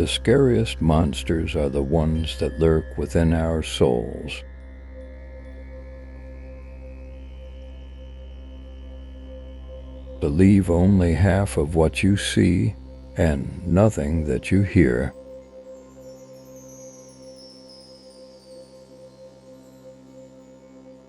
The scariest monsters are the ones that lurk within our souls. Believe only half of what you see and nothing that you hear.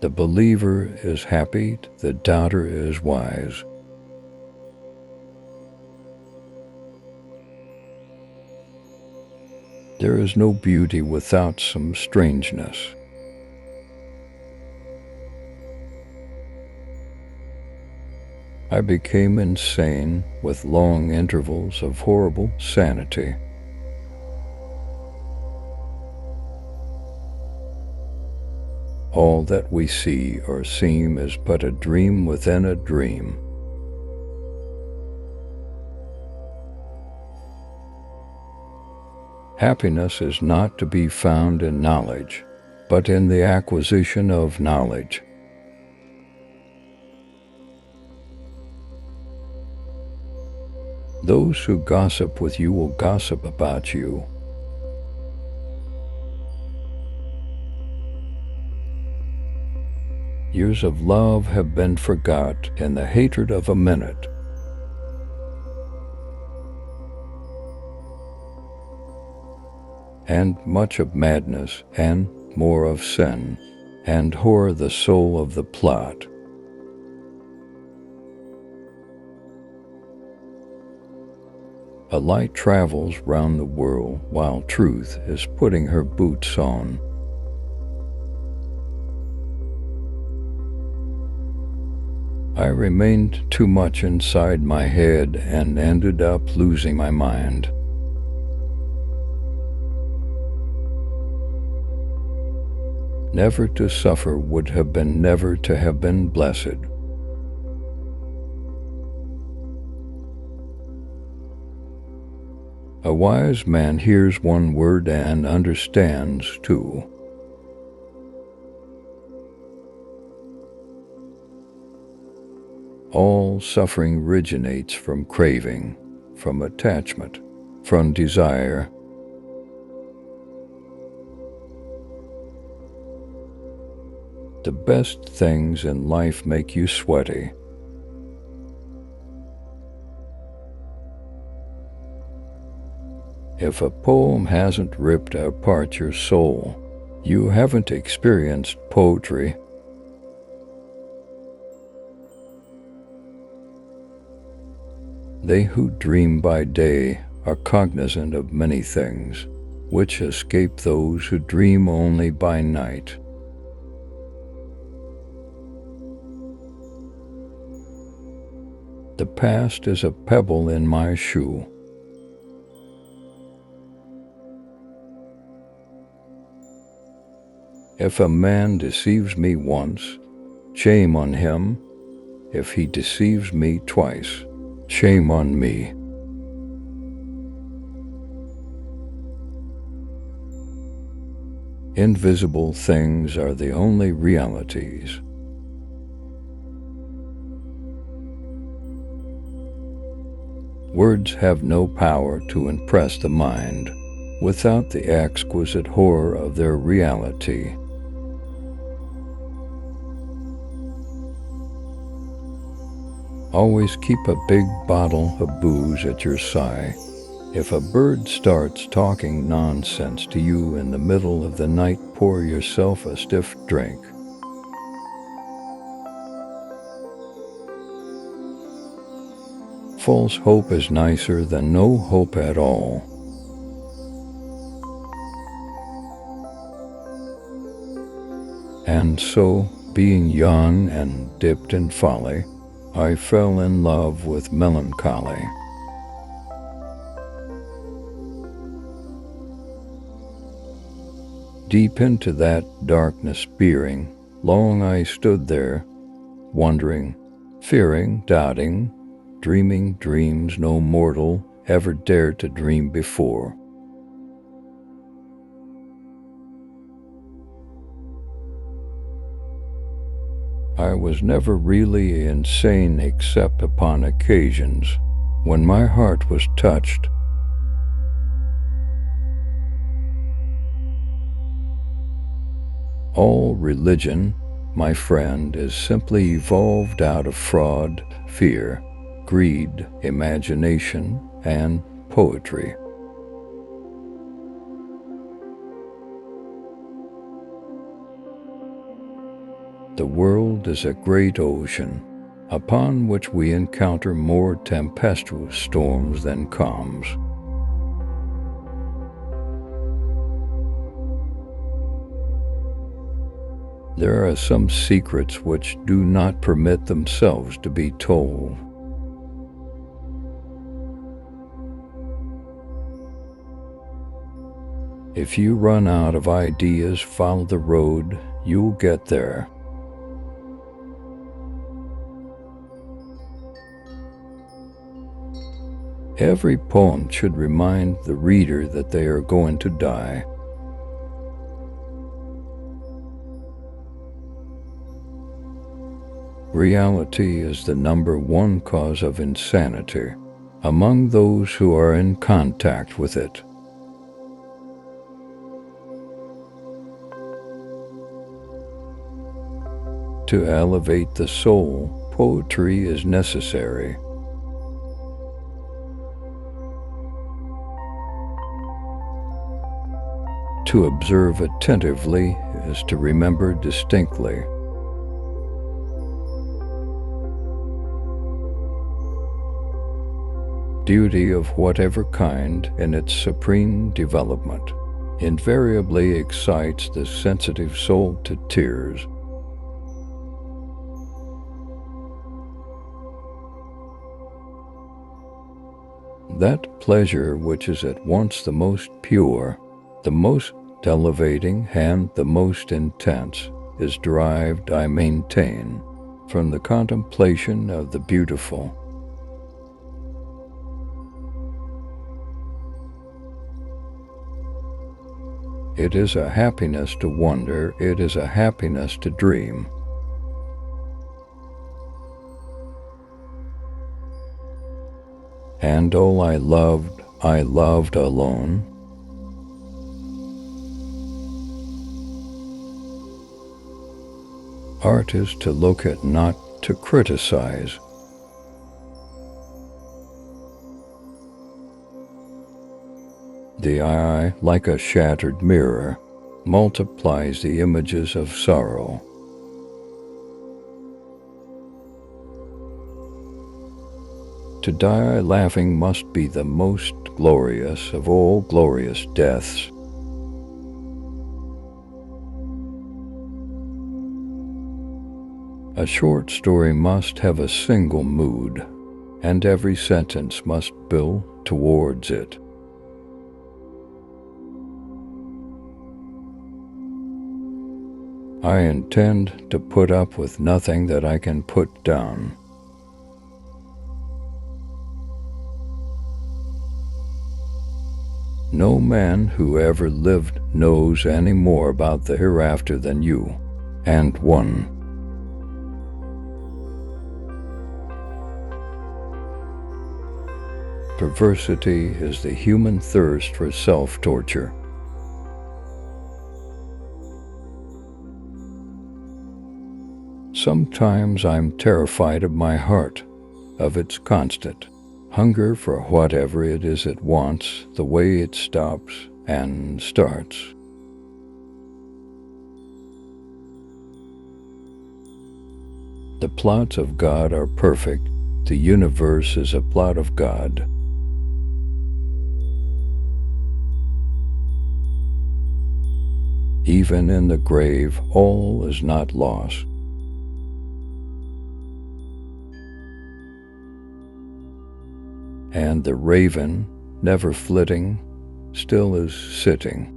The believer is happy, the doubter is wise. There is no beauty without some strangeness. I became insane with long intervals of horrible sanity. All that we see or seem is but a dream within a dream. Happiness is not to be found in knowledge, but in the acquisition of knowledge. Those who gossip with you will gossip about you. Years of love have been forgot in the hatred of a minute. And much of madness, and more of sin, and horror the soul of the plot. A light travels round the world while truth is putting her boots on. I remained too much inside my head and ended up losing my mind. Never to suffer would have been never to have been blessed. A wise man hears one word and understands two. All suffering originates from craving, from attachment, from desire. The best things in life make you sweaty. If a poem hasn't ripped apart your soul, you haven't experienced poetry. They who dream by day are cognizant of many things, which escape those who dream only by night. The past is a pebble in my shoe. If a man deceives me once, shame on him. If he deceives me twice, shame on me. Invisible things are the only realities. Words have no power to impress the mind without the exquisite horror of their reality. Always keep a big bottle of booze at your side. If a bird starts talking nonsense to you in the middle of the night, pour yourself a stiff drink. False hope is nicer than no hope at all. And so, being young and dipped in folly, I fell in love with melancholy. Deep into that darkness peering, long I stood there, wondering, fearing, doubting, dreaming dreams no mortal ever dared to dream before. I was never really insane except upon occasions when my heart was touched. All religion, my friend, is simply evolved out of fraud, fear, greed, imagination, and poetry. The world is a great ocean, upon which we encounter more tempestuous storms than calms. There are some secrets which do not permit themselves to be told. If you run out of ideas, follow the road, you'll get there. Every poem should remind the reader that they are going to die. Reality is the number one cause of insanity among those who are in contact with it. To elevate the soul, poetry is necessary. To observe attentively is to remember distinctly. Duty of whatever kind in its supreme development invariably excites the sensitive soul to tears. That pleasure which is at once the most pure, the most elevating, and the most intense is derived, I maintain, from the contemplation of the beautiful. It is a happiness to wonder, it is a happiness to dream. And all I loved alone. Art is to look at, not to criticize. The eye, like a shattered mirror, multiplies the images of sorrow. To die laughing must be the most glorious of all glorious deaths. A short story must have a single mood, and every sentence must build towards it. I intend to put up with nothing that I can put down. No man who ever lived knows any more about the hereafter than you, and one. Perversity is the human thirst for self-torture. Sometimes I'm terrified of my heart, of its constant hunger for whatever it is it wants, the way it stops and starts. The plots of God are perfect. The universe is a plot of God. Even in the grave, all is not lost. And the raven, never flitting, still is sitting.